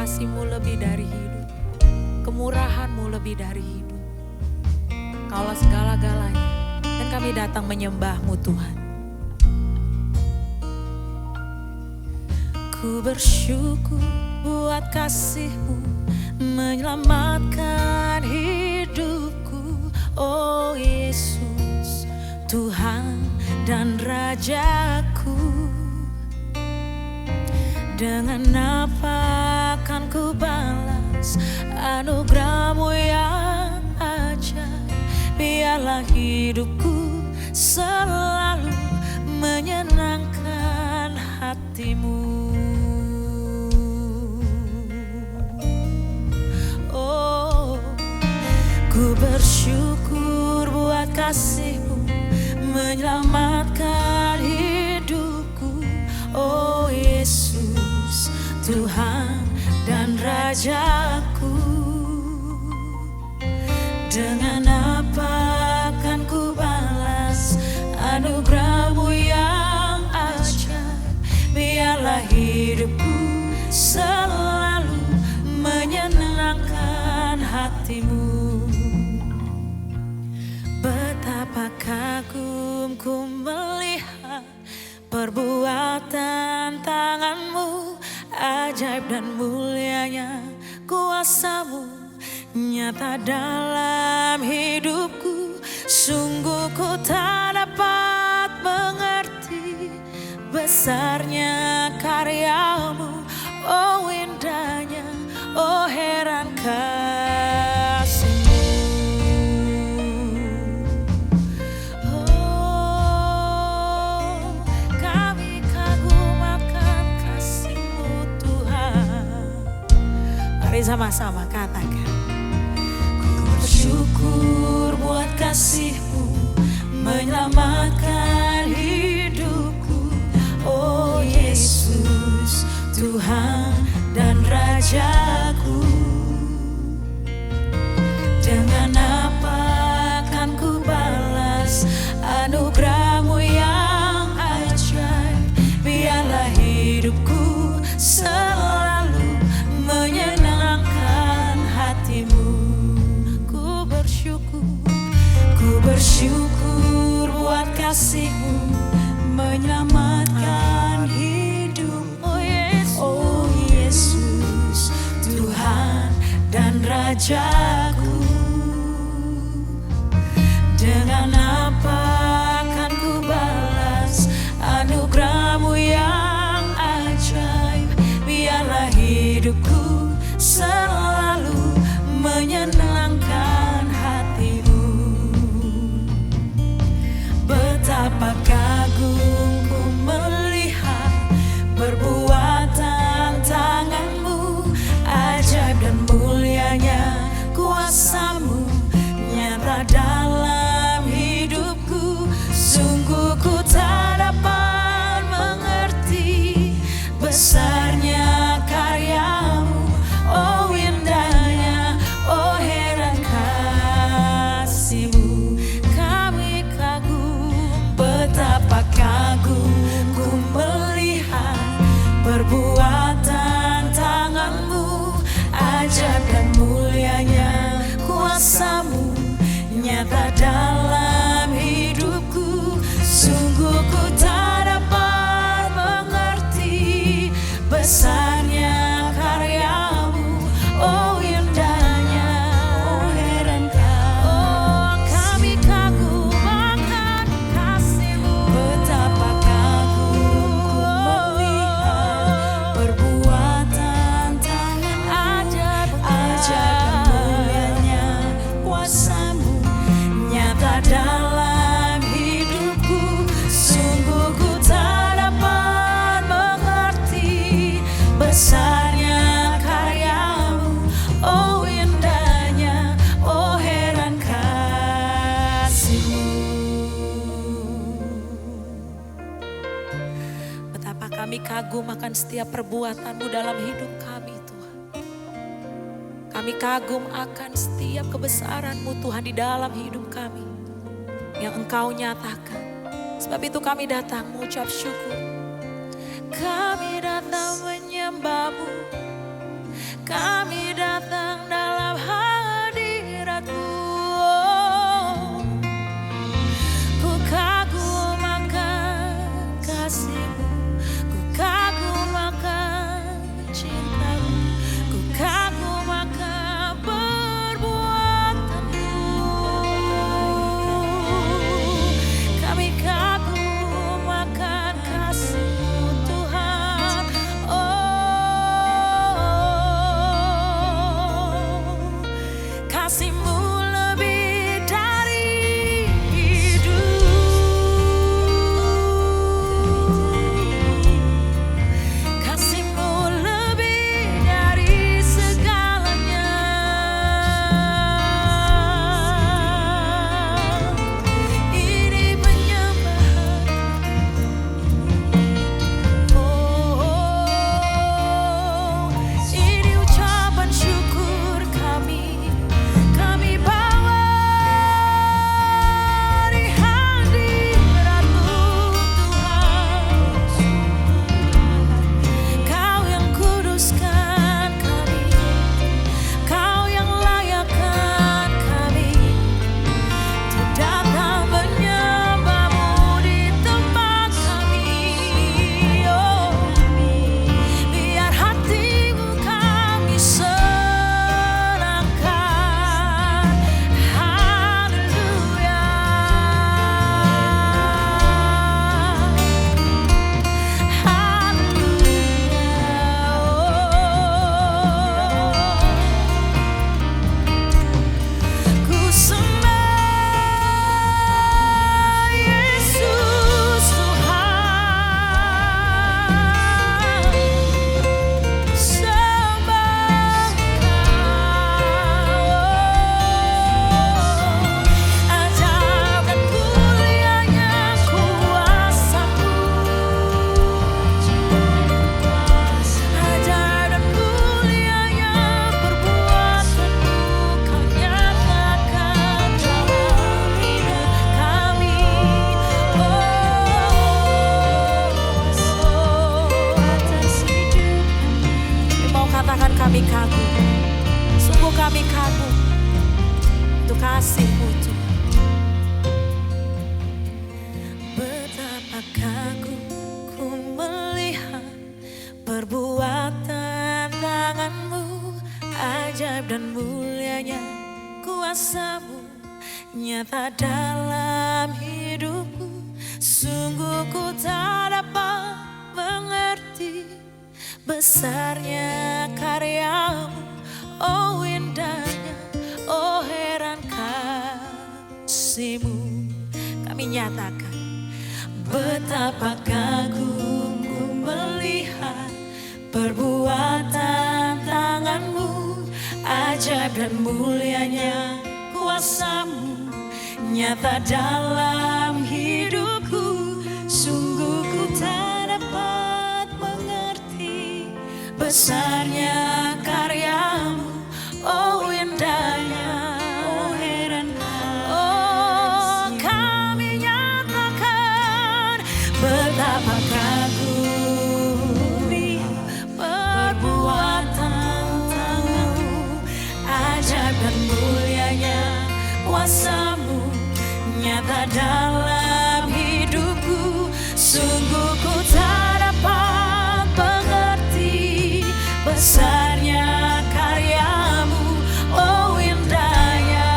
kasih-Mu lebih dari hidup, kemurahan-Mu lebih dari hidup. Kaulah segala-galanya, dan kami datang menyembah-Mu Tuhan. Ku bersyukur buat kasih-Mu menyelamatkan hidupku. Oh Yesus, Tuhan dan Rajaku. Dengan apa akan ku balas anugerah-Mu yang ajaib? Biarlah hidupku selalu menyenangkan hati-Mu. Oh, ku bersyukur buat kasih-Mu menyelamatkan hidupku. Oh Yesus, Tuhan dan Rajaku. Dengan apa akan ku balas anugerah-Mu yang ajaib? Biarlah hidupku selalu menyenangkan hati-Mu. Betapa kagum ku melihat perbuatan tangan-Mu, ajaib dan mulianya kuasa-Mu nyata dalam hidupku. Sungguh ku tak dapat mengerti besarnya karya-Mu. Oh indahnya, oh heran kasih-Mu. Oh, kami kagum akan kasih-Mu Tuhan. Mari sama-sama katakan. Ku bersyukur buat kasih-Mu menyelamatkan hidupku. Oh Yesus, Tuhan dan Rajaku. Dengan apa akan ku balas anugerah-Mu yang ajaib? Biarlah hidupku selalu menyenangkan hati-Mu. Ku bersyukur buat kasih-Mu menyelamatkan hidup. Oh Yesus, Tuhan dan Rajaku. Dengan apa akan ku balas anugerah-Mu yang ajaib? Biarlah hidupku selalu menyenangkan hati-Mu. Betapa kagum ku melihat perbuatan tangan-Mu, ajaib dan mulianya kuasa-Mu nyata dalam hidupku. Sungguh ku tak dapat mengerti besarnya karya-Mu. Oh indahnya, oh heran kasih-Mu. Kami kagum, betapa kagum ku melihat perbuatan tangan-Mu, ajaib dan mulianya kuasa-Mu nyata dalam hidupku. Sungguh ku tak dapat mengerti besarnya karya-Mu. Oh indahnya, oh heran oh kami kagum akan kasih-Mu. Betapa kagum ku melihat perbuatan tangan ajaib dan mulianya kuasa-Mu nyata dalam hidupku. Sungguh ku tak dapat mengerti besarnya karya-Mu. Oh indahnya, oh heran kasih-Mu. Betapa kami kagum akan setiap perbuatan-Mu dalam hidup kami Tuhan. Kami kagum akan setiap kebesaran-Mu Tuhan di dalam hidup kami yang Engkau nyatakan. Sebab itu kami datang mengucap syukur. Kami datang menyembah-Mu. kami datang dalam hadirat-Mu. Ku kagum akan kasih-Mu, ku kagum akan cinta-Mu, ku kagum akan perbuatan-Mu. Kami kagum akan kasih-Mu Tuhan. Kasih-Mu lebih dari hidup, kasih-Mu lebih dari segalanya. Ini penyembahan, ini ucapan syukur kami. Kami bawa di hadirat-Mu Tuhan. Kau yang kuduskan kami, Kau yang layakkan kami untuk datang menyembah-Mu di tempat kami. Oh, biar hati-Mu kami senangkan. Haleluya, ku sembah Yesus Tuhan, sembah Kau. Ajaib dan mulianya kuasa-Mu, ajaib dan mulianya perbuatan-Mu, Kau nyatakan dalam hidup kami. Atas hidup kami mau katakan kami kagum, sungguh kami kagum untuk kasih-Mu Tuhan. Betapa kagum ku melihat perbuatan tangan-Mu, ajaib dan mulianya kuasa-Mu nyata dalam hidupku. Sungguh ku tak dapat mengerti besarnya karya-Mu, oh indahnya, oh heran kasih-Mu. Kami nyatakan betapa kagum ku melihat perbuatan tangan-Mu, ajaib dan mulianya kuasa-Mu nyata dalam hidupku. Sungguh ku tak dapat mengerti besarnya karya-Mu, oh indahnya, oh heran. Oh, kami nyatakan betapa kagum perbuatan tangan-Mu, ajaib dan mulianya kuasa-Mu nyata dalam hidupku. Sungguh ku tak dapat mengerti besarnya karya-Mu, oh indahnya,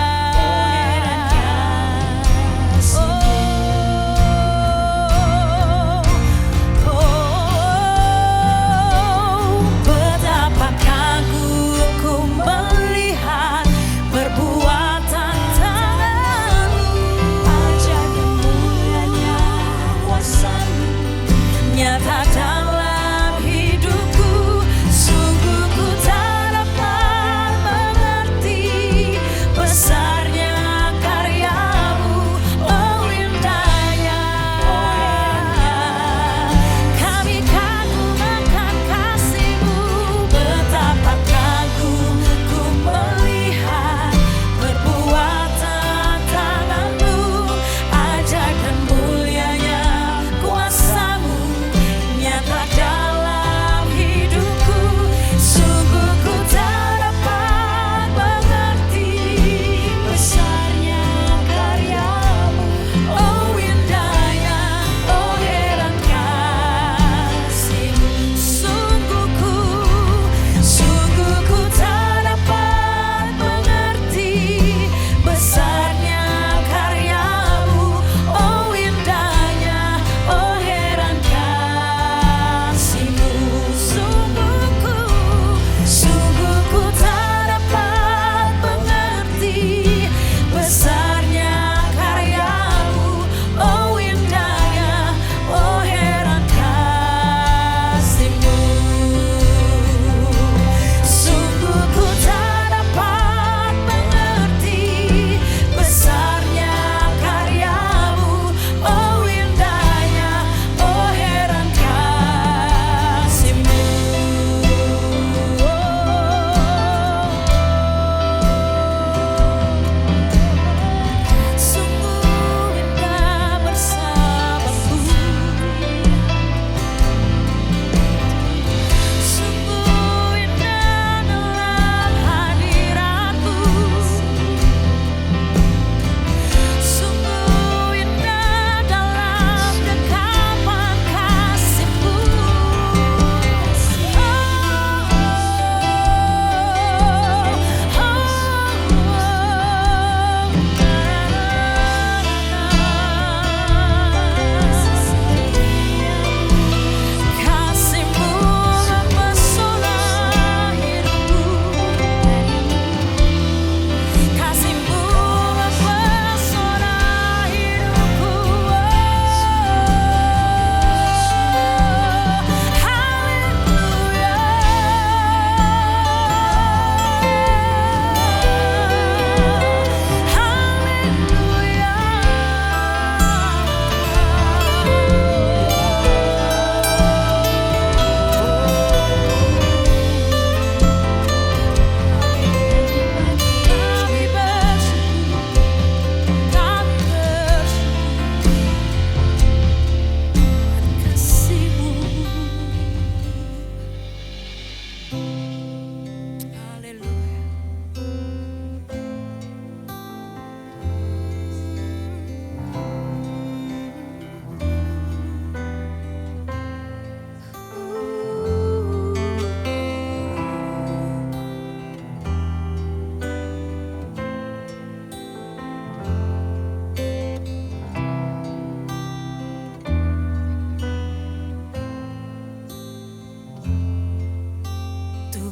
betapa kagum ku melihat perbuatan tangan-Mu, ajaib dan mulianya kuasa-Mu nyata dalam hidupku. Sungguh ku tak dapat mengerti besarnya karya-Mu, oh indahnya. Kami kagum akan kasih-Mu, betapa kagum ku melihat perbuatan tangan-Mu, ajaib dan mulianya kuasa-Mu nyata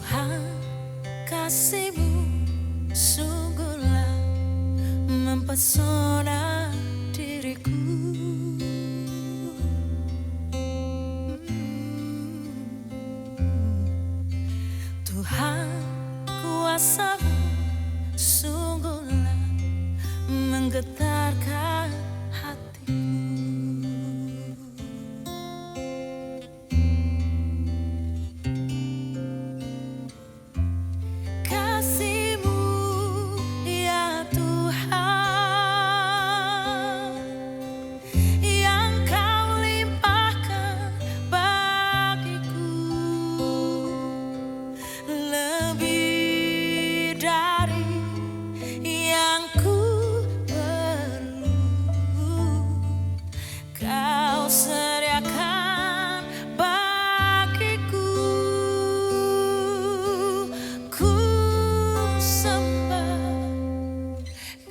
Tuhan, kasih-Mu sungguhlah mempesona diriku. Tuhan, kuasa-Mu sungguhlah menggetarkan hatiku. Kasih-Mu ya Tuhan, yang Kau limpahkan bagiku, lebih dari yang ku perlu. Kau sediakan bagiku. Ku sembah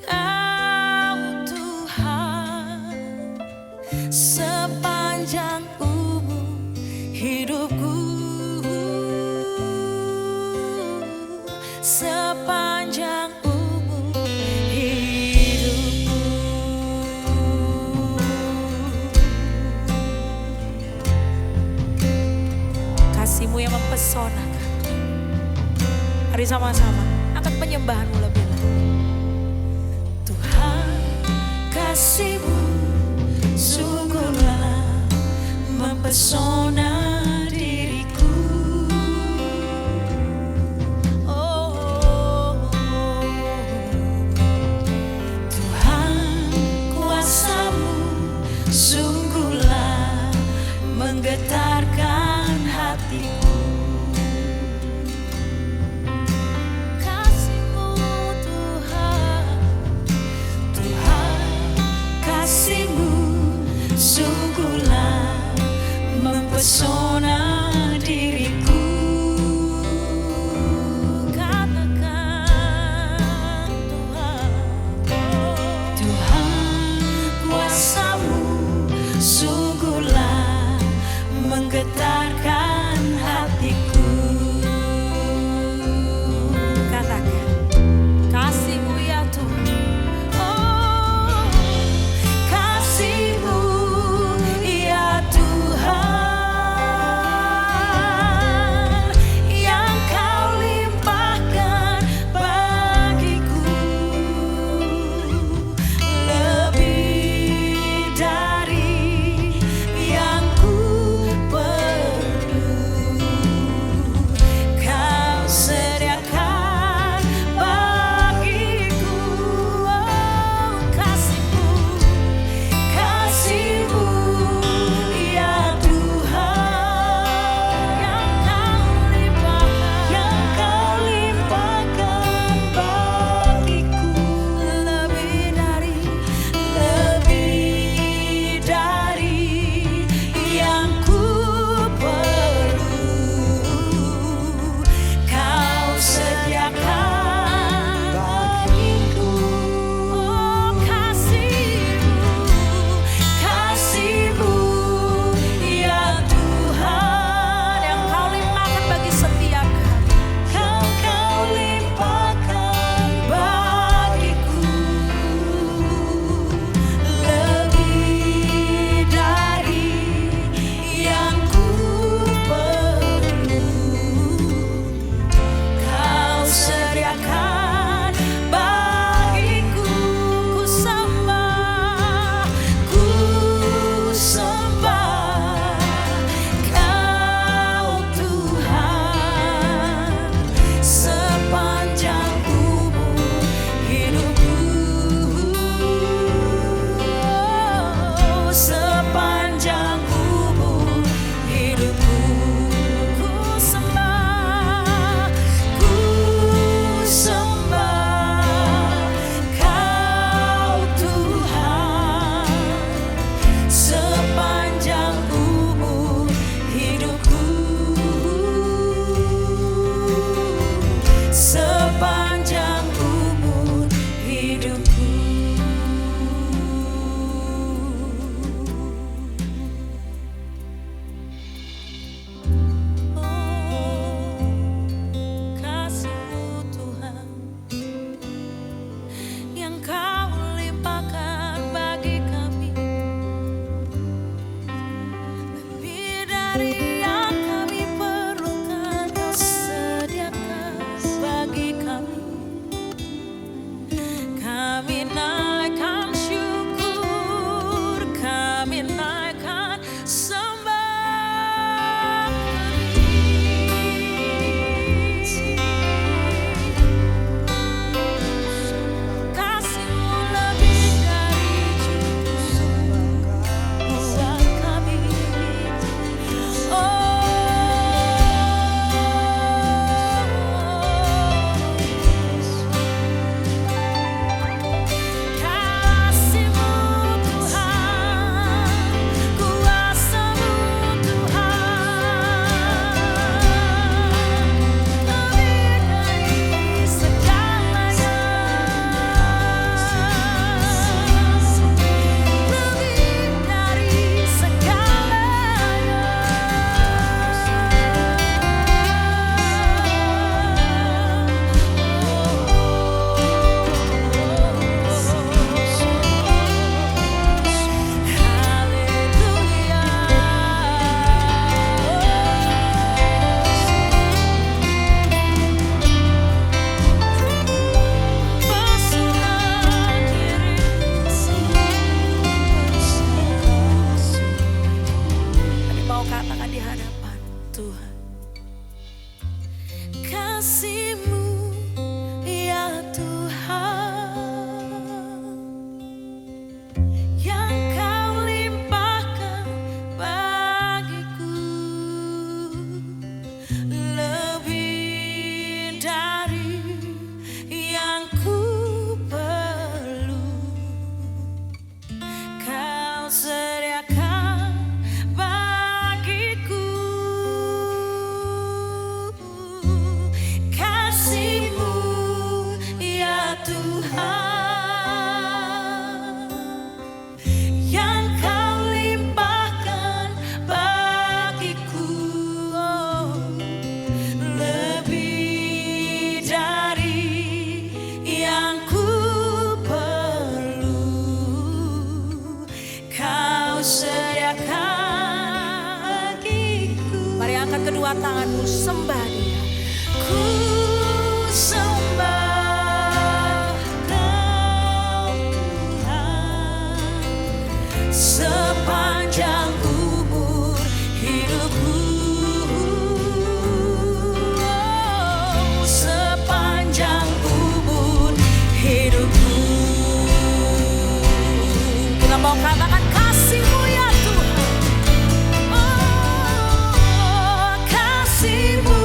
Kau Tuhan sepanjang umur hidupku, sepanjang umur hidupku. Kasih-Mu yang mempesona. Mari sama-sama angkat penyembahan-Mu lebih lagi. Tuhan, kasih-Mu sungguhlah mempesona diriku. Oh, Tuhan, kuasa-Mu sungguhlah menggetarkan hatiku. Kasih-Mu Tuhan, Tuhan, kasih-Mu sungguhlah mempesona diriku. Katakan Tuhan, Tuhan, kuasa-Mu sungguhlah menggetarkan hatiku. Katakan, kasih-Mu ya Tuhan. Oh, kasih-Mu ya Tuhan, yang Kau limpahkan bagiku, lebih dari yang ku perlu. dari yang kami perlukan Kau sediakan bagi kami. Kami naikkan syukur, kami naikkan sembah kasih-Mu lebih dari cukup buat kami. Kasih-Mu Tuhan, kuasa-Mu Tuhan, lebih dari segalanya, lebih dari mau katakan di hadapan Tuhan. Kasih-Mu ya Tuhan, yang Kau limpahkan bagiku, lebih dari yang ku perlu. Kau sediakan bagiku. Kasih-Mu ya Tuhan, yang Kau limpahkan bagiku, lebih dari yang ku perlu. Kau sediakan bagiku. Mari angkat kedua tanganmu, sembah Dia. Ku sembah Kau Tuhan, sepanjang umur hidupku. Sepanjang umur hidupku. Kita mau katakan kasih-Mu ya Tuhan. Oh, kasih-Mu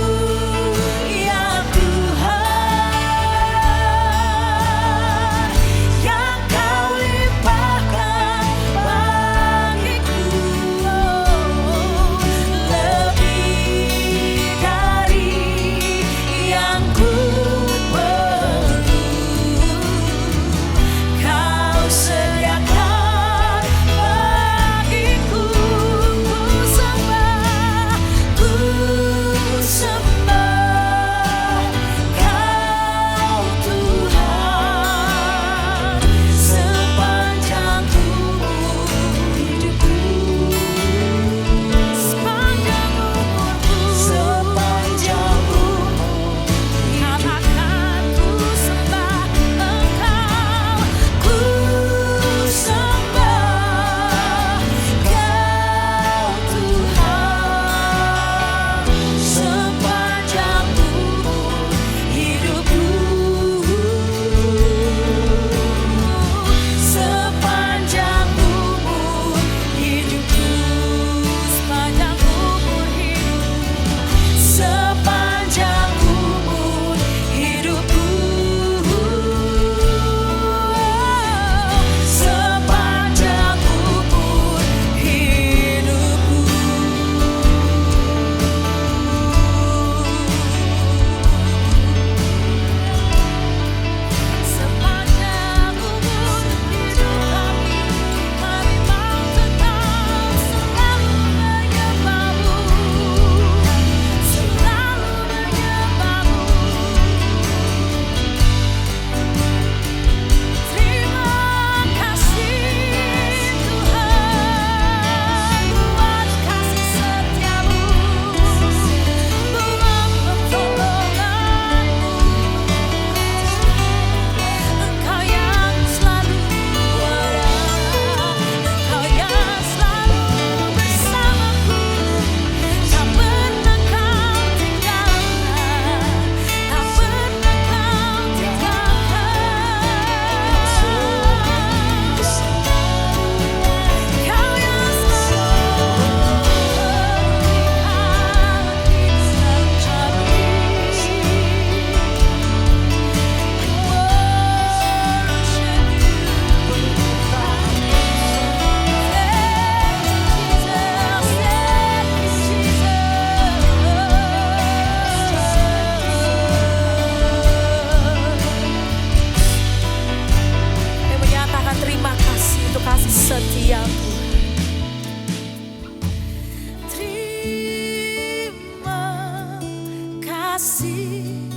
kasih,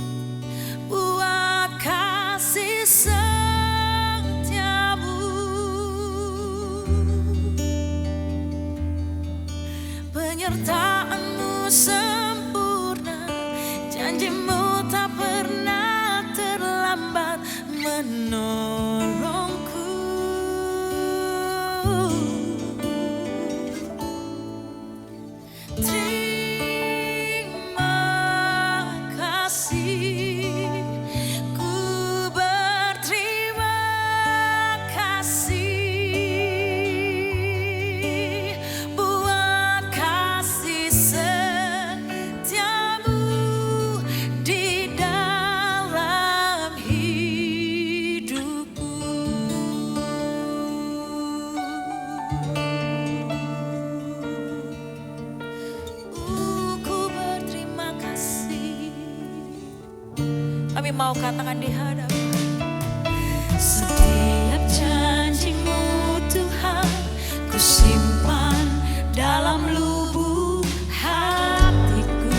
buat kasih setiamu. Penyertaan-Mu sempurna, janji-Mu tak pernah terlambat menolongku. Terima kasih, ku berterima kasih buat kasih setiamu di dalam hidupku. Ku berterima kasih. Kami mau katakan di hadapan. Setiap janji-Mu Tuhan, ku simpan dalam lubuk hatiku.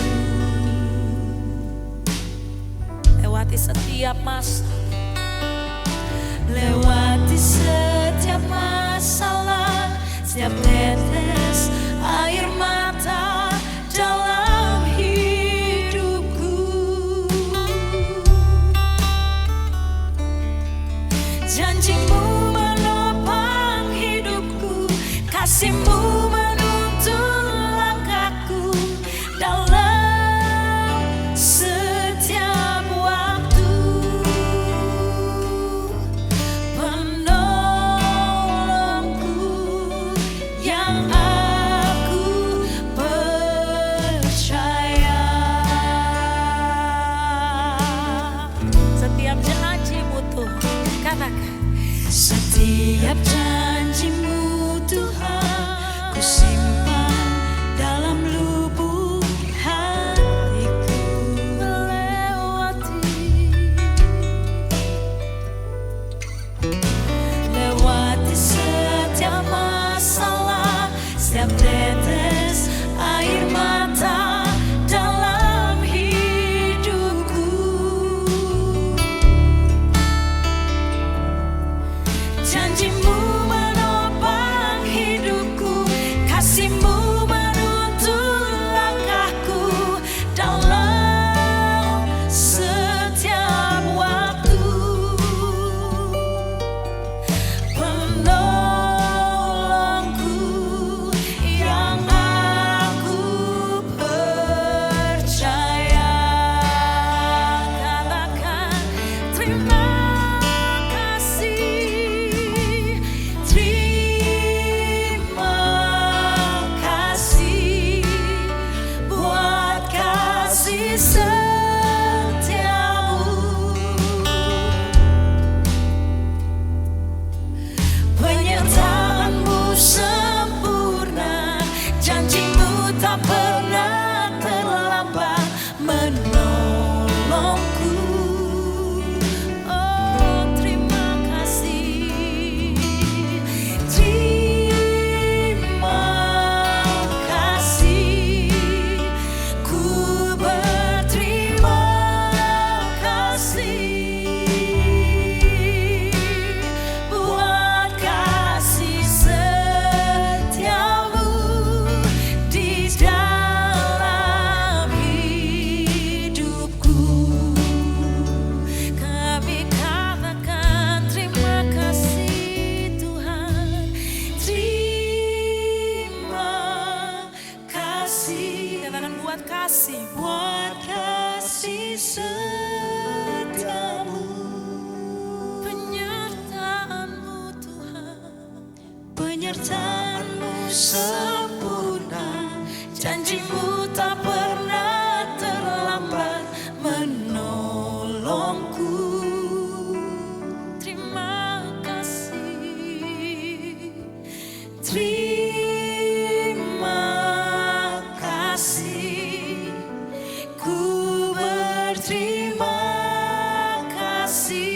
Lewati setiap masa, lewati setiap masalah, setiap tetes air mata dalam hidupku. Janji-Mu menopang hidupku, kasih-Mu menuntun langkahku dalam setiap waktu. Penolongku yang aku percaya. Setiap janji-Mu Tuhan, katakan. Setiap janji-Mu Tuhan, ku simpan dalam lubuk hatiku. Lewati setiap masalah, setiap tetes air mata dalam hidupku. Janji-Mu menopang hidupku, kasih-Mu menuntun langkahku dalam setiap waktu. Penolongku yang aku percaya. Katakan terima kasih, terima kasih buat kasih setiamu. Penyertaan-Mu sempurna, janji-Mu tak pernah terlambat menolongku. Oh, terima kasih, terima kasih, ku berterima kasih buat kasih setiamu di dalam hidupku. Kami katakan terima kasih Tuhan, terima kasih. Katakan buat kasih, buat kasih setiamu. Penyertaan-Mu Tuhan, penyertaan-Mu sempurna, janji-Mu tak pernah terlambat menolongku. Terima kasih, terima kasih, ku berterima kasih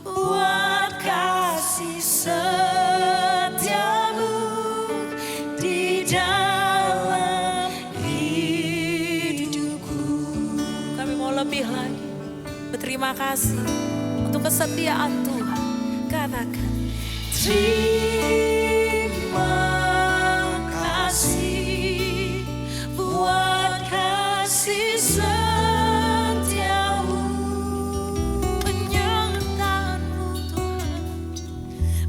buat kasih setiamu di dalam hidup. terima kasih untuk kesetiaan Tuhan. Katakan, terima kasih buat kasih setiamu, penyertaan-Mu Tuhan,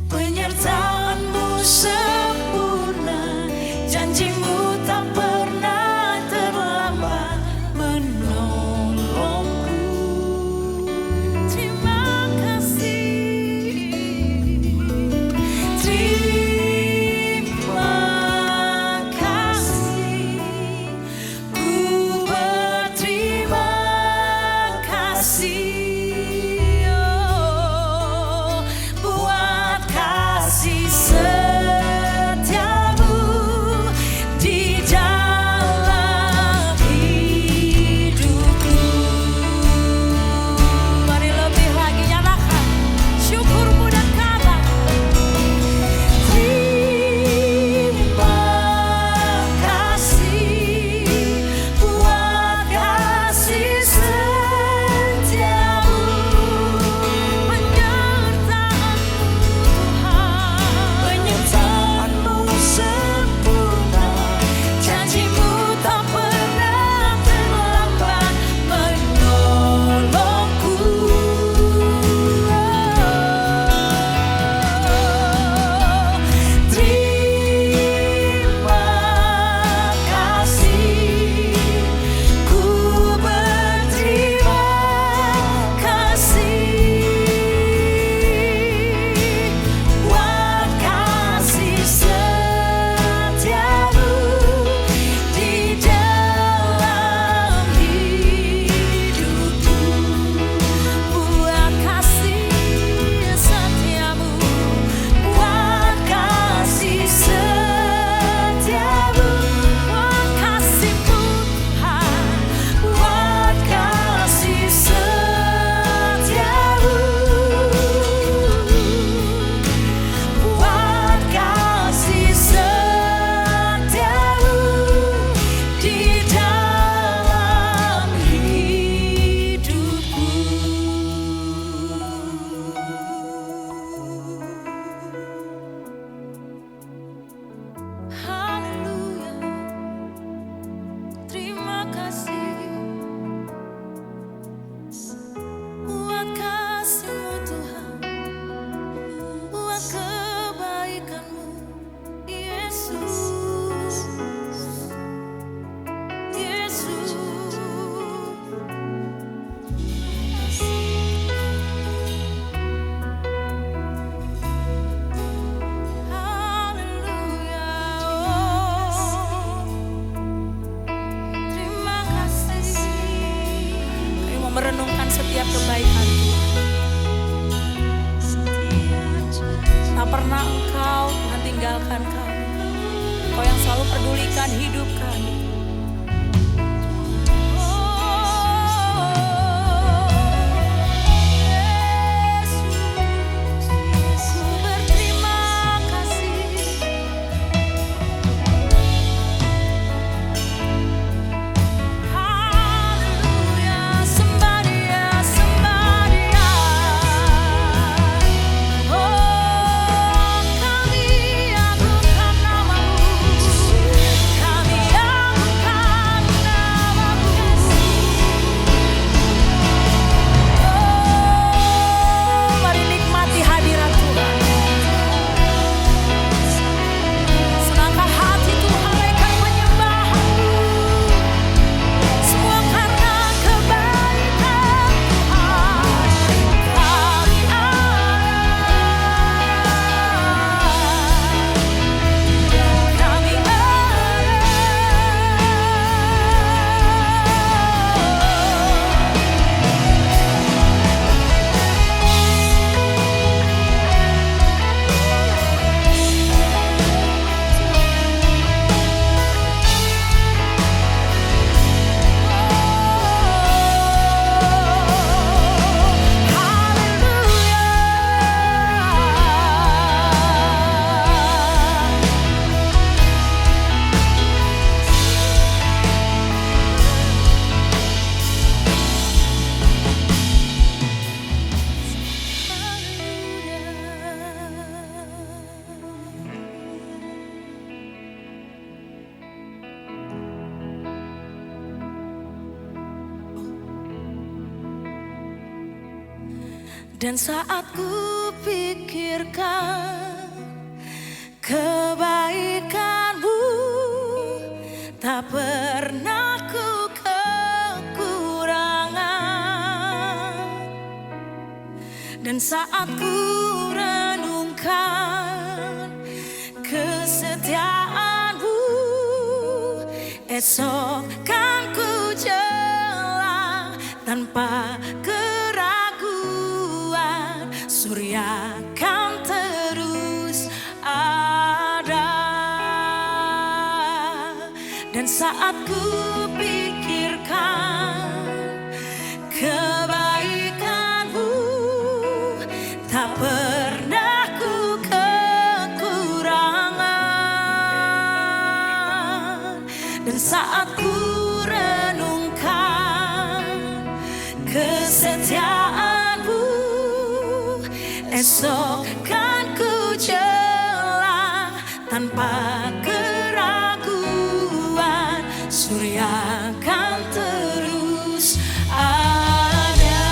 penyertaan-Mu sempurna, janji-Mu tak pernah terlambat menolongku. Terima kasih, terima kasih, ku berterima kasih, oh, buat kasih setiamu di dalam hidupku. Mari lebih lagi nyatakan syukurmu dan kabar. Terima kasih buat kasih setiamu, penyertaan-Mu Tuhan, penyertaan-Mu sempurna, janji-Mu tak pernah terlambat menolongku. Terima kasih, ku berterima kasih buat kasih setiamu di dalam hidupku, buat kasih setiamu, buat kasih setiamu, buat kasih-Mu Tuhan, buat kasih setiamu, buat kasih setiamu di dalam hidupku. Haleluya, terima kasih buat kasih-Mu Tuhan, buat kebaikan-Mu Yesus, Yesus. Haleluya, oh, terima kasih. Kami mau merenungkan setiap kebaikan Tuhan. Tak pernah Engkau Tuhan tinggalkan kami. Engkau yang selalu pedulikan hidup kami. Yesus, ku berterima kasih. Haleluya, sembah Dia, sembah Dia. Oh, kami agungkan nama-Mu, kami agungkan Dan saat ku pikirkan kebaikan-Mu, tak pernah ku kekurangan. Dan saat ku renungkan kesetiaan-Mu, esok kan ku jelang tanpa keraguan. Surya kan terus ada. Dan saat ku pikirkan kebaikan-Mu, tak pernah ku kekurangan. Dan saat ku renungkan kesetiaan-Mu, esok kan ku jelang tanpa keraguan. Surya kan terus ada.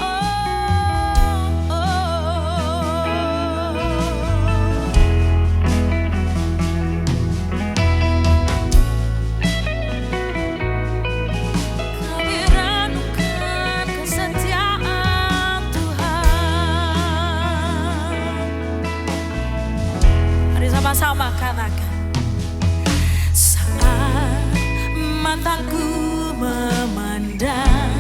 Oh, oh. Kami renungkan kesetiaan Tuhan. Mari sama-sama katakan. Saat mataku memandang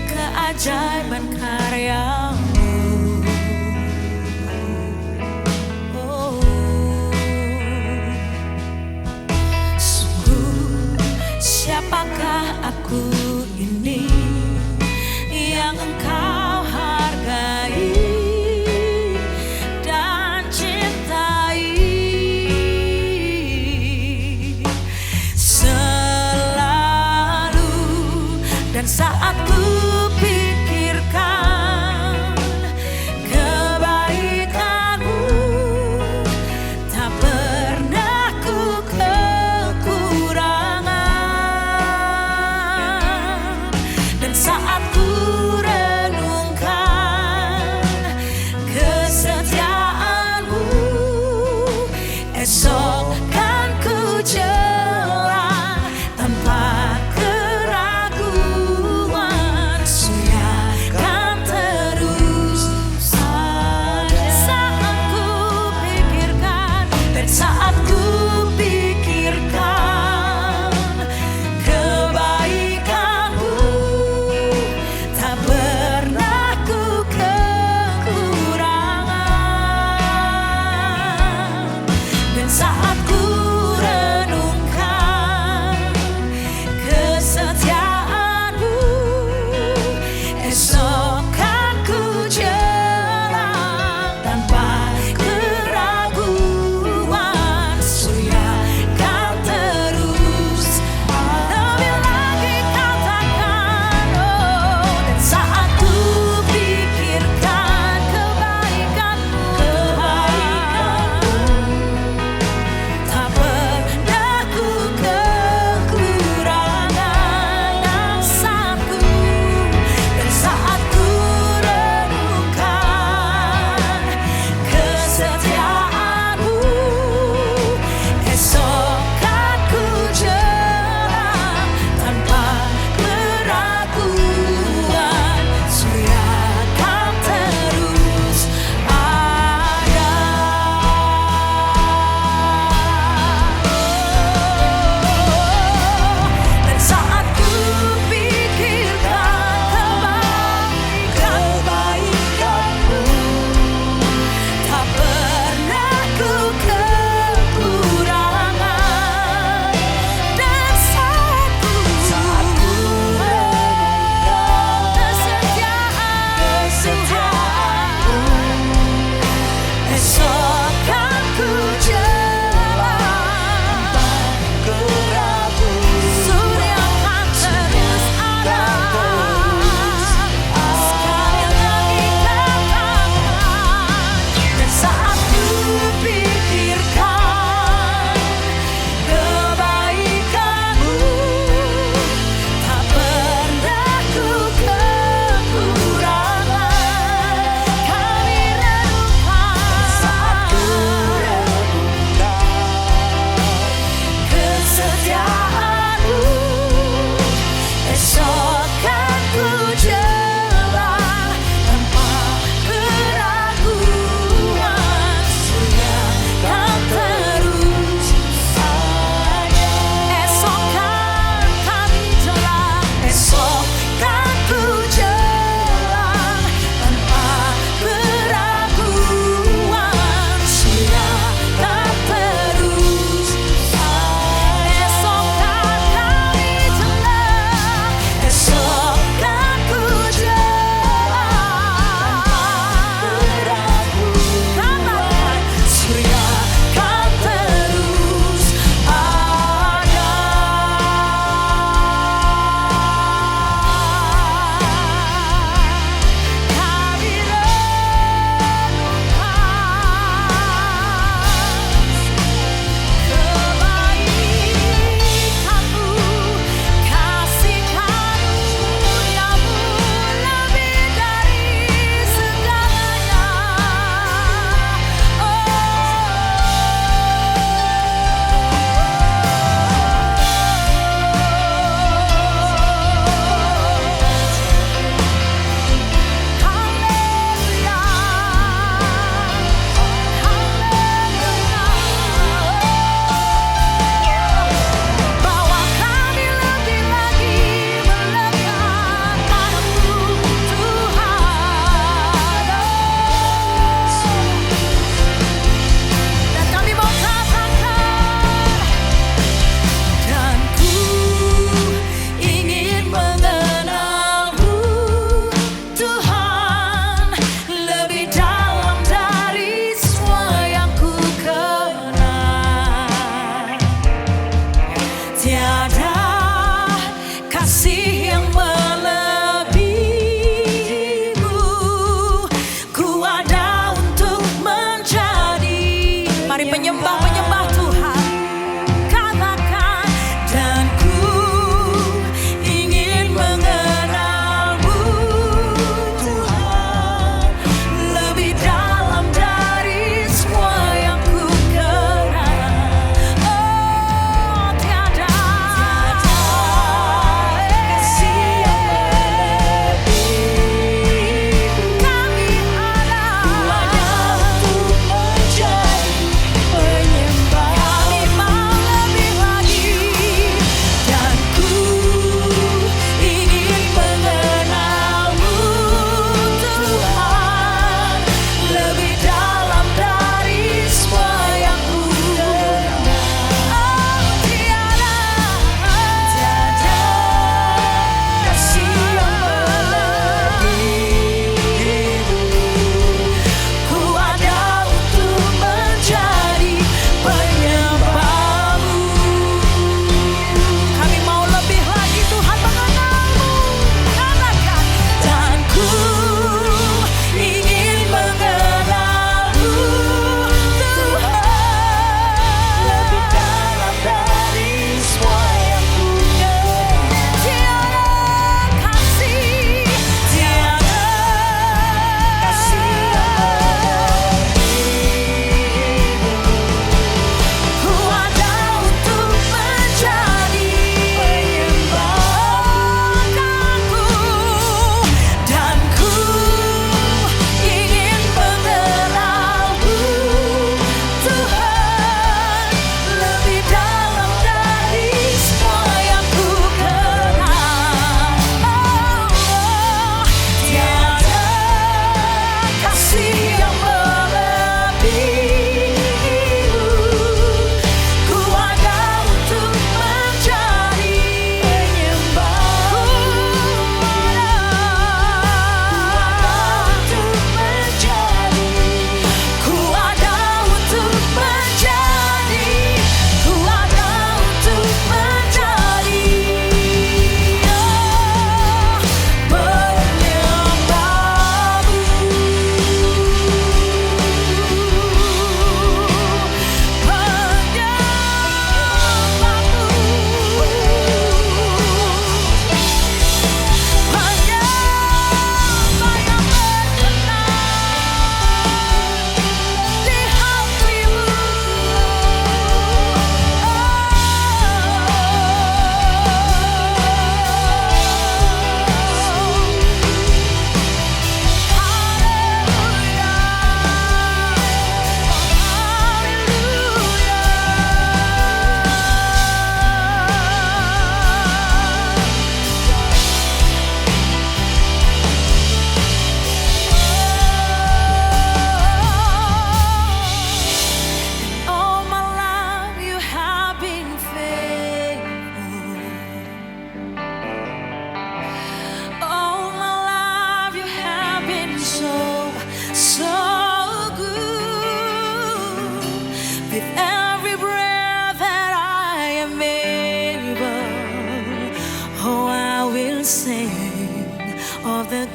keajaiban karya-Mu, oh, sungguh siapakah aku ini yang Engkau hargai dan cintai. Selalu dan saat ku pikirkan kebaikan-Mu, tak pernah ku kekurangan. Dan saat ku renungkan kesetiaan-Mu, esok kan ku jelang tanpa keraguan. Surya kan terus ada. Saat ku pikirkan, dan saat ku pikirkan kebaikan-Mu, tak pernah ku kekurangan. Dan saat ku renungkan kesetiaan-Mu, esok kan ku jelang tanpa keraguan. Surya kan terus lebih lagi katakan, oh. Dan saat ku pikirkan kebaikan-Mu, tak pernah ku kekurangan. Dan saat ku renungkan kesetiaan-Mu, esok kan ku jelang tanpa keraguan. Surya kan terus ada. Dan saat ku pikirkan kebaikan-Mu, tak pernah ku kekurangan. Dan saat ku renungkan kesetiaan-Mu, esok kan ku jelang tanpa keraguan. Surya kan terus ada. Sekali lagi katakan. Dan saat ku pikirkan kebaikan-Mu,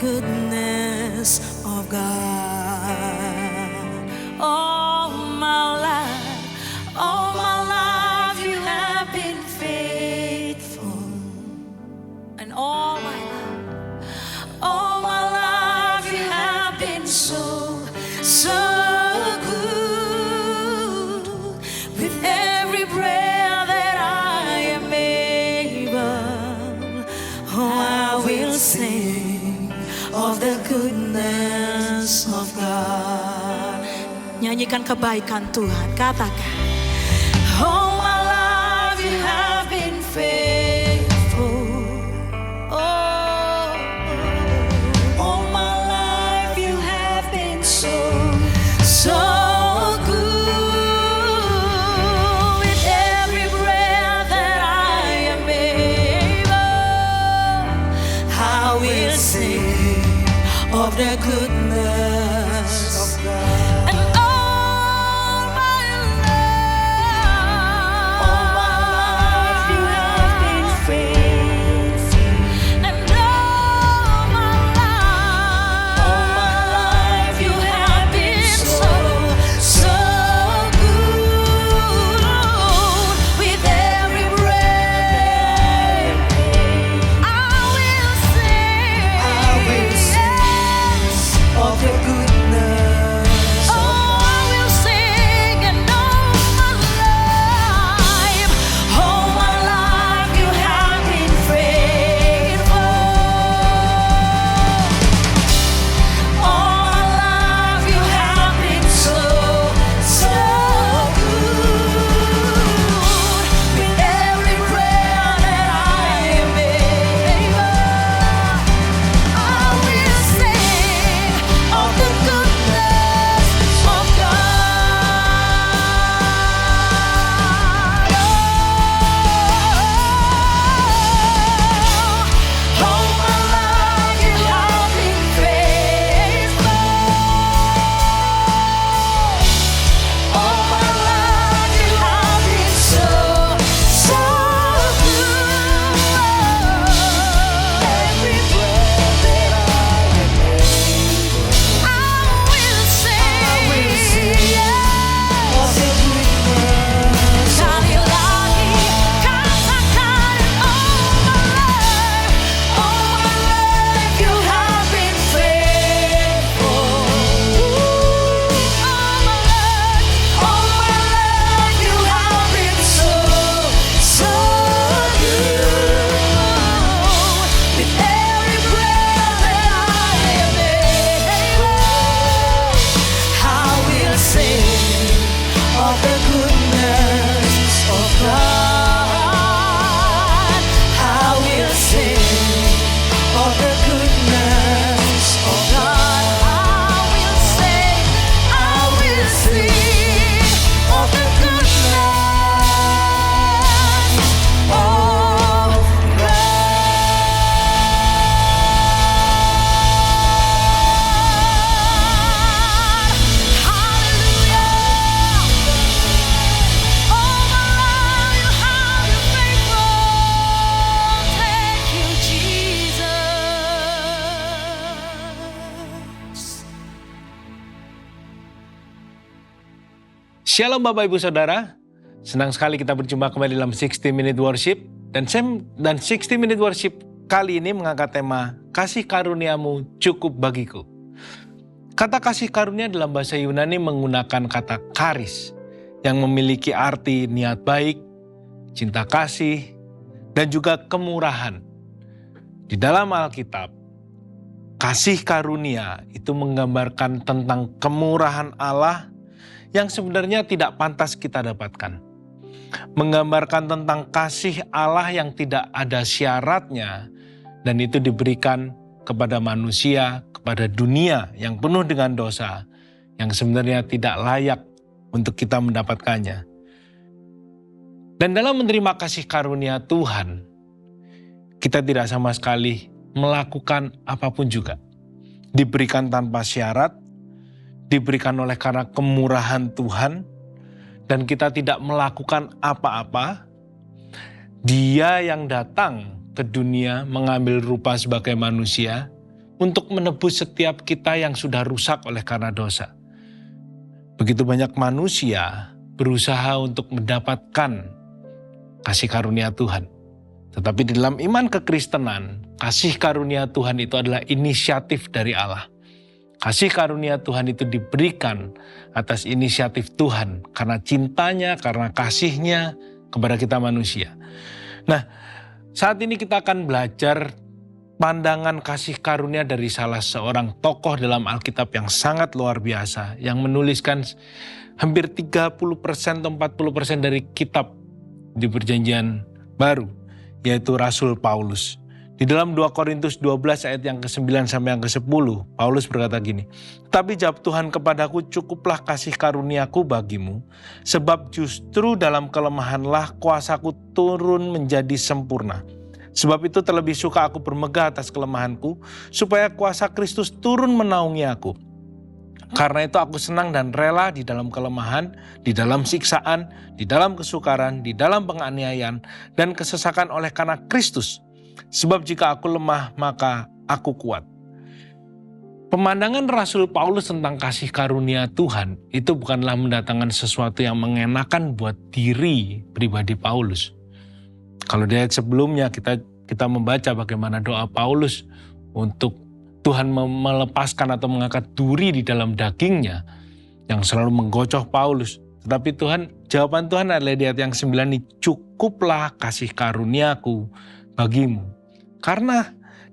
goodness of God. All my life you have been faithful. And all my life you have been so good. With every breath that I am able, I will sing of the goodness of God. Nyanyikan kebaikan Tuhan, katakan. All my life you have been faithful. Oh, all my life you have been so good. With every breath that I am able, I will sing of the goodness of God. Shalom Bapak Ibu Saudara, senang sekali kita berjumpa kembali dalam 60 Minute Worship. Dan 60 Minute Worship kali ini mengangkat tema Kasih Karuniamu Cukup Bagiku. Kata kasih karunia dalam bahasa Yunani menggunakan kata charis yang memiliki arti niat baik, cinta kasih, dan juga kemurahan. Di dalam Alkitab, kasih karunia itu menggambarkan tentang kemurahan Allah yang sebenarnya tidak pantas kita dapatkan. Menggambarkan tentang kasih Allah yang tidak ada syaratnya, dan itu diberikan kepada manusia, kepada dunia yang penuh dengan dosa, yang sebenarnya tidak layak untuk kita mendapatkannya. Dan dalam menerima kasih karunia Tuhan, kita tidak sama sekali melakukan apapun juga. Diberikan tanpa syarat, diberikan oleh karena kemurahan Tuhan, dan kita tidak melakukan apa-apa. Dia yang datang ke dunia mengambil rupa sebagai manusia untuk menebus setiap kita yang sudah rusak oleh karena dosa. Begitu banyak manusia berusaha untuk mendapatkan kasih karunia Tuhan. Tetapi di dalam iman kekristenan, kasih karunia Tuhan itu adalah inisiatif dari Allah. Kasih karunia Tuhan itu diberikan atas inisiatif Tuhan karena cintanya, karena kasihnya kepada kita manusia. Nah, saat ini kita akan belajar pandangan kasih karunia dari salah seorang tokoh dalam Alkitab yang sangat luar biasa, yang menuliskan hampir 30% atau 40% dari kitab di Perjanjian Baru, yaitu Rasul Paulus. Di dalam 2 Korintus 12 ayat yang ke-9 sampai yang ke-10, Paulus berkata gini, "Tapi jawab Tuhan kepadaku, cukuplah kasih karuniaku bagimu, sebab justru dalam kelemahanlah kuasaku turun menjadi sempurna. Sebab itu terlebih suka aku bermegah atas kelemahanku, supaya kuasa Kristus turun menaungi aku. Karena itu aku senang dan rela di dalam kelemahan, di dalam siksaan, di dalam kesukaran, di dalam penganiayaan, dan kesesakan oleh karena Kristus. Sebab jika aku lemah, maka aku kuat." Pemandangan Rasul Paulus tentang kasih karunia Tuhan itu bukanlah mendatangkan sesuatu yang mengenakan buat diri pribadi Paulus. Kalau di ayat sebelumnya kita membaca bagaimana doa Paulus untuk Tuhan melepaskan atau mengangkat duri di dalam dagingnya yang selalu menggocoh Paulus. Tetapi jawaban Tuhan adalah di ayat yang 9 ini, "Cukuplah kasih karuniaku bagimu." Karena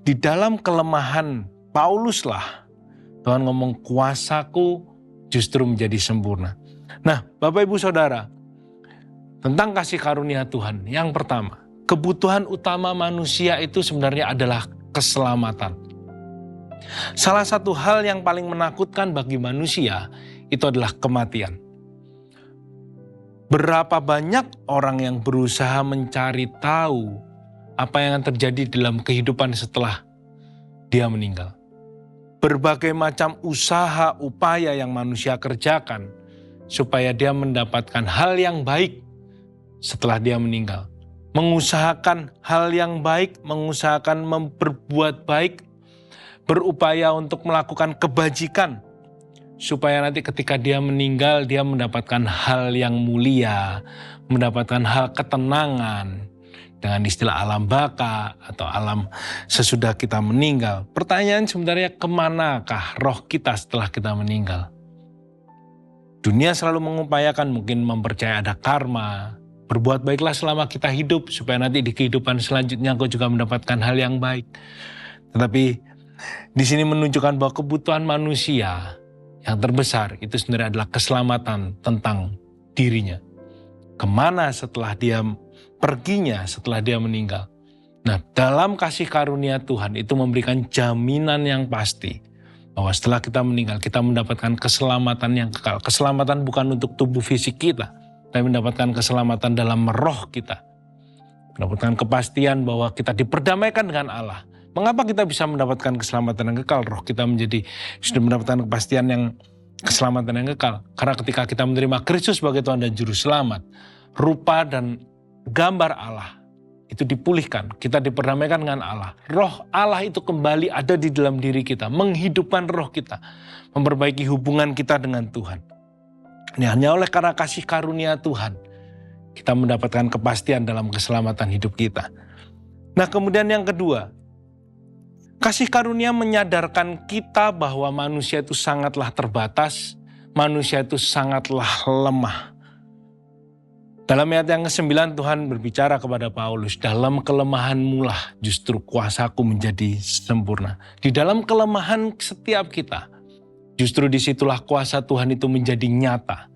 di dalam kelemahan Pauluslah Tuhan ngomong, "Kuasaku justru menjadi sempurna." Nah, Bapak Ibu Saudara, tentang kasih karunia Tuhan, yang pertama, kebutuhan utama manusia itu sebenarnya adalah keselamatan. Salah satu hal yang paling menakutkan bagi manusia itu adalah kematian. Berapa banyak orang yang berusaha mencari tahu apa yang terjadi dalam kehidupan setelah dia meninggal. Berbagai macam usaha, upaya yang manusia kerjakan supaya dia mendapatkan hal yang baik setelah dia meninggal. Mengusahakan hal yang baik, mengusahakan berbuat baik, berupaya untuk melakukan kebajikan, supaya nanti ketika dia meninggal, dia mendapatkan hal yang mulia, mendapatkan hal ketenangan, dengan istilah alam baka atau alam sesudah kita meninggal. Pertanyaan sebenarnya, kemanakah roh kita setelah kita meninggal? Dunia selalu mengupayakan mungkin mempercayai ada karma, berbuat baiklah selama kita hidup, supaya nanti di kehidupan selanjutnya engkau juga mendapatkan hal yang baik. Tetapi di sini menunjukkan bahwa kebutuhan manusia yang terbesar itu sebenarnya adalah keselamatan tentang dirinya. Kemana setelah dia perginya, setelah dia meninggal. Nah, dalam kasih karunia Tuhan itu memberikan jaminan yang pasti bahwa setelah kita meninggal, kita mendapatkan keselamatan yang kekal. Keselamatan bukan untuk tubuh fisik kita, tapi mendapatkan keselamatan dalam roh kita. Mendapatkan kepastian bahwa kita diperdamaikan dengan Allah. Mengapa kita bisa mendapatkan keselamatan yang kekal? Roh kita sudah mendapatkan kepastian yang keselamatan yang kekal. Karena ketika kita menerima Kristus sebagai Tuhan dan Juru Selamat, rupa dan gambar Allah itu dipulihkan. Kita diperdamaikan dengan Allah. Roh Allah itu kembali ada di dalam diri kita, menghidupkan roh kita, memperbaiki hubungan kita dengan Tuhan. Ini hanya oleh karena kasih karunia Tuhan, kita mendapatkan kepastian dalam keselamatan hidup kita. Nah, kemudian yang kedua, kasih karunia menyadarkan kita bahwa manusia itu sangatlah terbatas, manusia itu sangatlah lemah. Dalam ayat yang ke-9 Tuhan berbicara kepada Paulus, "Dalam kelemahanmu lah justru kuasaku menjadi sempurna." Di dalam kelemahan setiap kita, justru disitulah kuasa Tuhan itu menjadi nyata.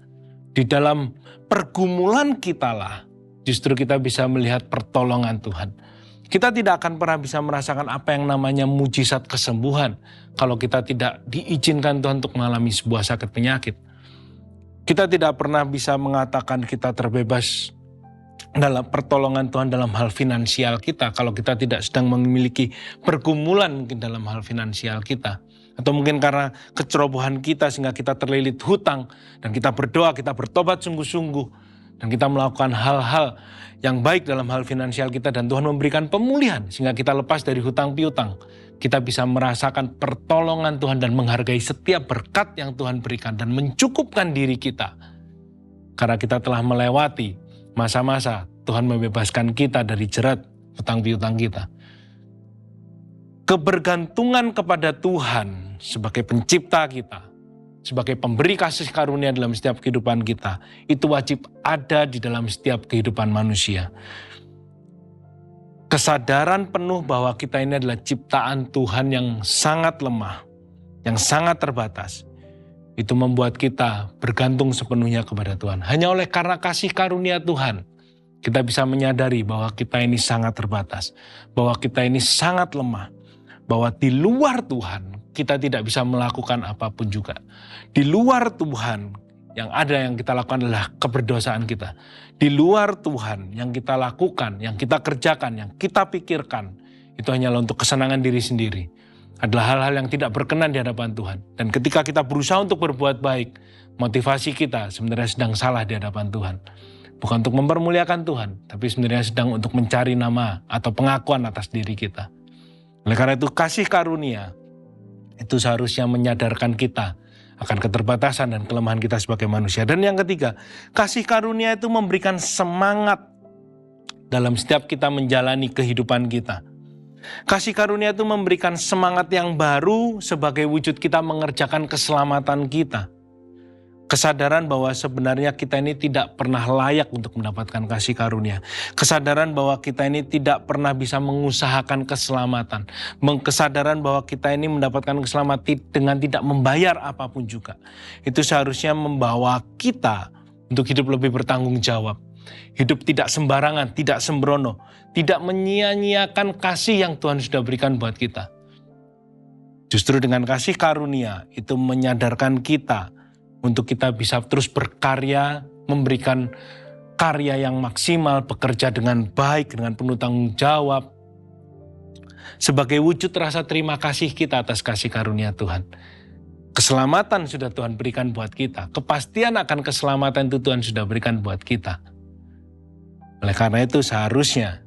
Di dalam pergumulan kita lah, justru kita bisa melihat pertolongan Tuhan. Kita tidak akan pernah bisa merasakan apa yang namanya mujizat kesembuhan kalau kita tidak diizinkan Tuhan untuk mengalami sebuah sakit penyakit. Kita tidak pernah bisa mengatakan kita terbebas dalam pertolongan Tuhan dalam hal finansial kita kalau kita tidak sedang memiliki pergumulan mungkin dalam hal finansial kita. Atau mungkin karena kecerobohan kita sehingga kita terlilit hutang dan kita berdoa, kita bertobat sungguh-sungguh. dan kita melakukan hal-hal yang baik dalam hal finansial kita dan Tuhan memberikan pemulihan sehingga kita lepas dari hutang piutang. Kita bisa merasakan pertolongan Tuhan dan menghargai setiap berkat yang Tuhan berikan dan mencukupkan diri kita. Karena kita telah melewati masa-masa Tuhan membebaskan kita dari jerat hutang piutang kita. Kebergantungan kepada Tuhan sebagai pencipta kita, sebagai pemberi kasih karunia dalam setiap kehidupan kita, itu wajib ada di dalam setiap kehidupan manusia. Kesadaran penuh bahwa kita ini adalah ciptaan Tuhan yang sangat lemah, yang sangat terbatas, itu membuat kita bergantung sepenuhnya kepada Tuhan. Hanya oleh karena kasih karunia Tuhan, kita bisa menyadari bahwa kita ini sangat terbatas, bahwa kita ini sangat lemah, bahwa di luar Tuhan kita tidak bisa melakukan apapun juga. Di luar Tuhan yang ada yang kita lakukan adalah keberdosaan kita. Di luar Tuhan yang kita lakukan, yang kita kerjakan, yang kita pikirkan, itu hanyalah untuk kesenangan diri sendiri. Adalah hal-hal yang tidak berkenan di hadapan Tuhan. Dan ketika kita berusaha untuk berbuat baik, motivasi kita sebenarnya sedang salah di hadapan Tuhan. Bukan untuk mempermuliakan Tuhan, tapi sebenarnya sedang untuk mencari nama atau pengakuan atas diri kita. Oleh karena itu kasih karunia itu seharusnya menyadarkan kita akan keterbatasan dan kelemahan kita sebagai manusia. Dan yang ketiga, kasih karunia itu memberikan semangat dalam setiap kita menjalani kehidupan kita. Kasih karunia itu memberikan semangat yang baru sebagai wujud kita mengerjakan keselamatan kita. Kesadaran bahwa sebenarnya kita ini tidak pernah layak untuk mendapatkan kasih karunia. Kesadaran bahwa kita ini tidak pernah bisa mengusahakan keselamatan. Kesadaran bahwa kita ini mendapatkan keselamatan dengan tidak membayar apapun juga. Itu seharusnya membawa kita untuk hidup lebih bertanggung jawab. Hidup tidak sembarangan, tidak sembrono. Tidak menyia-nyiakan kasih yang Tuhan sudah berikan buat kita. Justru dengan kasih karunia itu menyadarkan kita untuk kita bisa terus berkarya, memberikan karya yang maksimal, bekerja dengan baik, dengan penuh tanggung jawab. Sebagai wujud rasa terima kasih kita atas kasih karunia Tuhan. Keselamatan sudah Tuhan berikan buat kita. Kepastian akan keselamatan itu Tuhan sudah berikan buat kita. Oleh karena itu seharusnya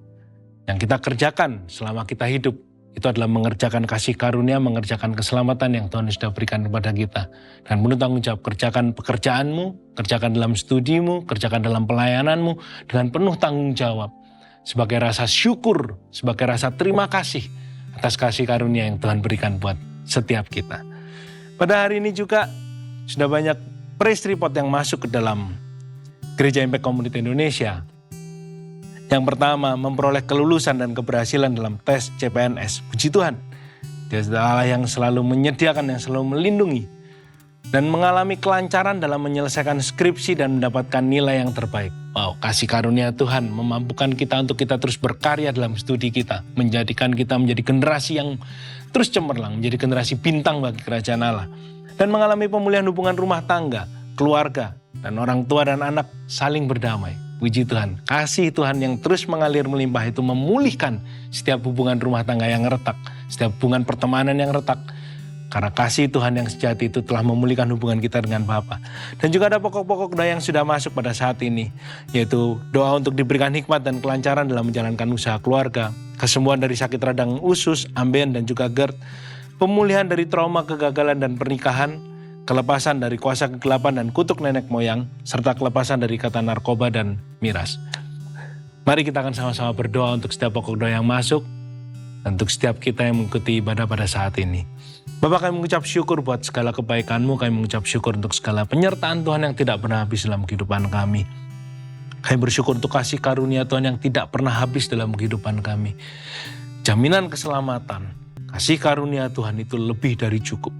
yang kita kerjakan selama kita hidup, itu adalah mengerjakan kasih karunia, mengerjakan keselamatan yang Tuhan sudah berikan kepada kita. Dan penuh tanggung jawab, kerjakan pekerjaanmu, kerjakan dalam studimu, kerjakan dalam pelayananmu, dengan penuh tanggung jawab. Sebagai rasa syukur, sebagai rasa terima kasih atas kasih karunia yang Tuhan berikan buat setiap kita. Pada hari ini juga sudah banyak praise report yang masuk ke dalam Gereja Impact Community Indonesia. Yang pertama, memperoleh kelulusan dan keberhasilan dalam tes CPNS. Puji Tuhan, Dia adalah Allah yang selalu menyediakan, yang selalu melindungi. Dan mengalami kelancaran dalam menyelesaikan skripsi dan mendapatkan nilai yang terbaik. Wow, kasih karunia Tuhan memampukan kita untuk kita terus berkarya dalam studi kita. Menjadikan kita menjadi generasi yang terus cemerlang, menjadi generasi bintang bagi kerajaan Allah. Dan mengalami pemulihan hubungan rumah tangga, keluarga, dan orang tua dan anak saling berdamai. Puji Tuhan, kasih Tuhan yang terus mengalir melimpah itu memulihkan setiap hubungan rumah tangga yang retak, setiap hubungan pertemanan yang retak. Karena kasih Tuhan yang sejati itu telah memulihkan hubungan kita dengan Bapa. Dan juga ada pokok-pokok doa yang sudah masuk pada saat ini, yaitu doa untuk diberikan hikmat dan kelancaran dalam menjalankan usaha keluarga, kesembuhan dari sakit radang usus, ambeien dan juga GERD, pemulihan dari trauma kegagalan dan pernikahan, kelepasan dari kuasa kegelapan dan kutuk nenek moyang, serta kelepasan dari kata narkoba dan miras. Mari kita akan sama-sama berdoa untuk setiap pokok doa yang masuk, dan untuk setiap kita yang mengikuti ibadah pada saat ini. Bapak, kami mengucap syukur buat segala kebaikan-Mu, kami mengucap syukur untuk segala penyertaan Tuhan yang tidak pernah habis dalam kehidupan kami. Kami bersyukur untuk kasih karunia Tuhan yang tidak pernah habis dalam kehidupan kami. Jaminan keselamatan, kasih karunia Tuhan itu lebih dari cukup.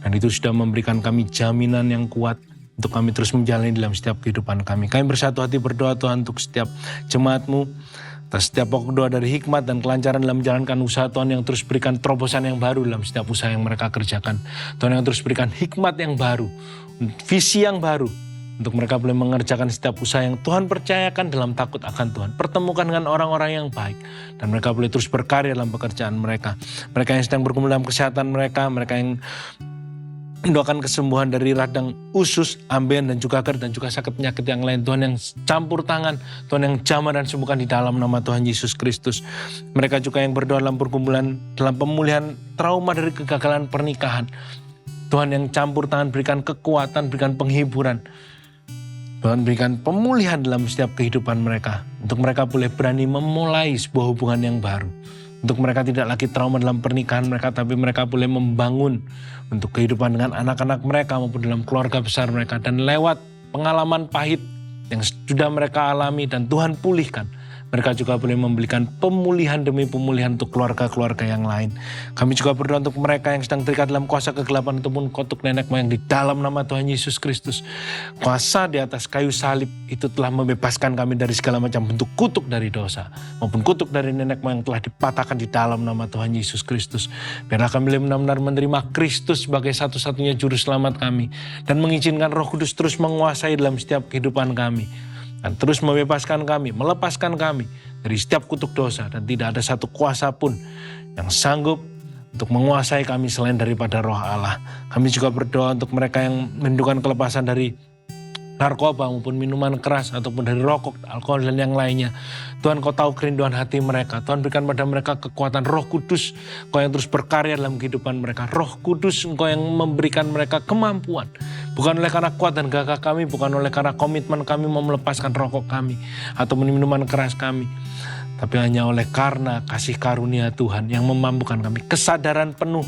Dan itu sudah memberikan kami jaminan yang kuat untuk kami terus menjalani dalam setiap kehidupan kami. Kami bersatu hati berdoa Tuhan untuk setiap jemaat-Mu, atas setiap pokok doa dari hikmat dan kelancaran dalam menjalankan usaha Tuhan yang terus berikan terobosan yang baru dalam setiap usaha yang mereka kerjakan. Tuhan yang terus berikan hikmat yang baru, visi yang baru, untuk mereka boleh mengerjakan setiap usaha yang Tuhan percayakan dalam takut akan Tuhan. Pertemukan dengan orang-orang yang baik, dan mereka boleh terus berkarya dalam pekerjaan mereka. Mereka yang sedang bergumul dalam kesehatan mereka, mereka yang Mendoakan kesembuhan dari radang usus, ambeien, dan juga GERD, dan juga sakit penyakit yang lain. Tuhan yang campur tangan, Tuhan yang jamah dan sembuhkan di dalam nama Tuhan Yesus Kristus. Mereka juga yang berdoa dalam pergumulan, dalam pemulihan trauma dari kegagalan pernikahan. Tuhan yang campur tangan, berikan kekuatan, berikan penghiburan. Tuhan berikan pemulihan dalam setiap kehidupan mereka. Untuk mereka boleh berani memulai sebuah hubungan yang baru. Untuk mereka tidak lagi trauma dalam pernikahan mereka, tapi mereka boleh membangun untuk kehidupan dengan anak-anak mereka maupun dalam keluarga besar mereka. Dan lewat pengalaman pahit yang sudah mereka alami dan Tuhan pulihkan, mereka juga boleh memberikan pemulihan demi pemulihan untuk keluarga-keluarga yang lain. Kami juga berdoa untuk mereka yang sedang terikat dalam kuasa kegelapan ataupun kutuk nenek moyang di dalam nama Tuhan Yesus Kristus. Kuasa di atas kayu salib itu telah membebaskan kami dari segala macam bentuk kutuk dari dosa maupun kutuk dari nenek moyang telah dipatahkan di dalam nama Tuhan Yesus Kristus. Biarlah kami benar-benar menerima Kristus sebagai satu-satunya juru selamat kami dan mengizinkan Roh Kudus terus menguasai dalam setiap kehidupan kami. Dan terus membebaskan kami, melepaskan kami dari setiap kutuk dosa. Dan tidak ada satu kuasa pun yang sanggup untuk menguasai kami selain daripada Roh Allah. Kami juga berdoa untuk mereka yang merindukan kelepasan dari narkoba maupun minuman keras ataupun dari rokok, alkohol dan yang lainnya. Tuhan, Kau tahu kerinduan hati mereka. Tuhan, berikan pada mereka kekuatan Roh Kudus, Kau yang terus berkarya dalam kehidupan mereka. Roh Kudus, Engkau yang memberikan mereka kemampuan. Bukan oleh karena kuat dan gagah kami, bukan oleh karena komitmen kami mau melepaskan rokok kami atau minuman keras kami, tapi hanya oleh karena kasih karunia Tuhan yang memampukan kami. Kesadaran penuh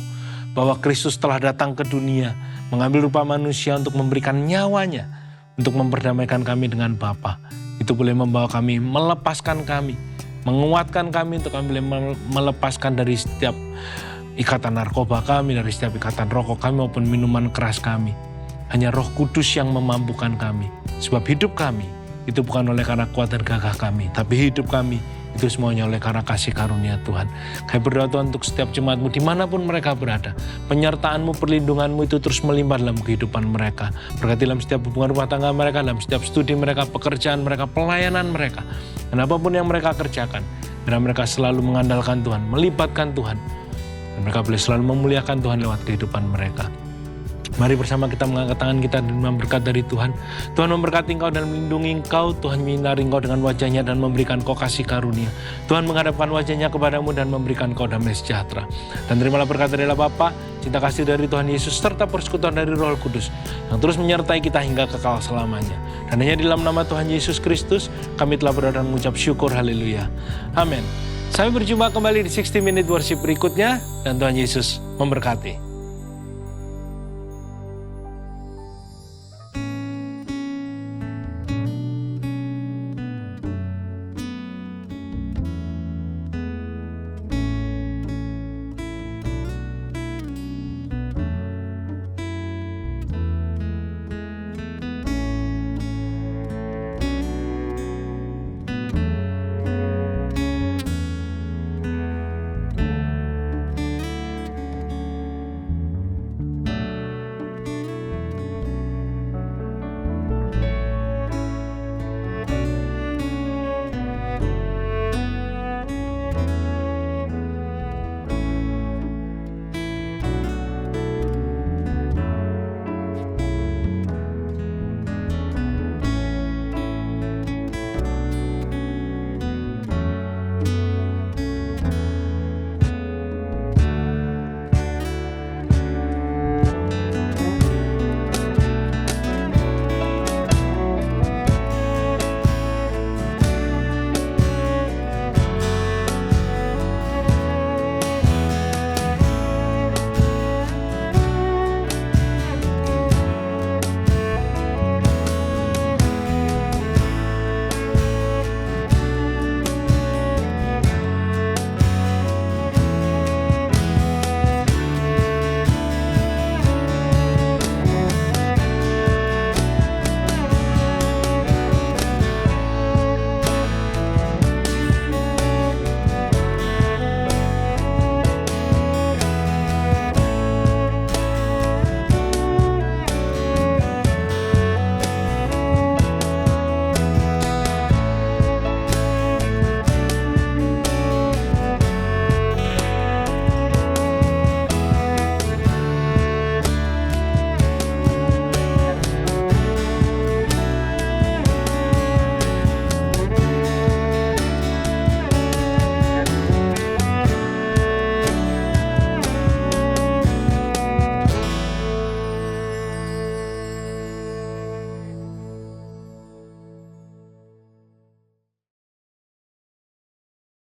bahwa Kristus telah datang ke dunia, mengambil rupa manusia untuk memberikan nyawanya, untuk memperdamaikan kami dengan Bapa. Itu boleh membawa kami, melepaskan kami, menguatkan kami untuk kami boleh melepaskan dari setiap ikatan narkoba kami, dari setiap ikatan rokok kami maupun minuman keras kami. Hanya Roh Kudus yang memampukan kami. Sebab hidup kami itu bukan oleh karena kuat dan gagah kami, tapi hidup kami itu semuanya oleh karena kasih karunia Tuhan. Kami berdoa Tuhan untuk setiap jemaat-Mu dimanapun mereka berada. Penyertaan-Mu, perlindungan-Mu itu terus melimpah dalam kehidupan mereka. Berkati dalam setiap hubungan rumah tangga mereka, dalam setiap studi mereka, pekerjaan mereka, pelayanan mereka. Dan apapun yang mereka kerjakan, biar mereka selalu mengandalkan Tuhan, melibatkan Tuhan. Dan mereka boleh selalu memuliakan Tuhan lewat kehidupan mereka. Mari bersama kita mengangkat tangan kita dan berkat dari Tuhan. Tuhan memberkati engkau dan melindungi engkau. Tuhan menyinari engkau dengan wajahnya dan memberikan kau kasih karunia. Tuhan menghadapkan wajahnya kepadamu dan memberikan kau damai sejahtera. Dan terimalah berkat dari Allah Bapa, cinta kasih dari Tuhan Yesus, serta persekutuan dari Roh Kudus yang terus menyertai kita hingga kekal selamanya. Dan hanya di dalam nama Tuhan Yesus Kristus kami telah berdoa dan mengucap syukur. Haleluya. Amin. Sampai berjumpa kembali di 60 Minute Worship berikutnya dan Tuhan Yesus memberkati.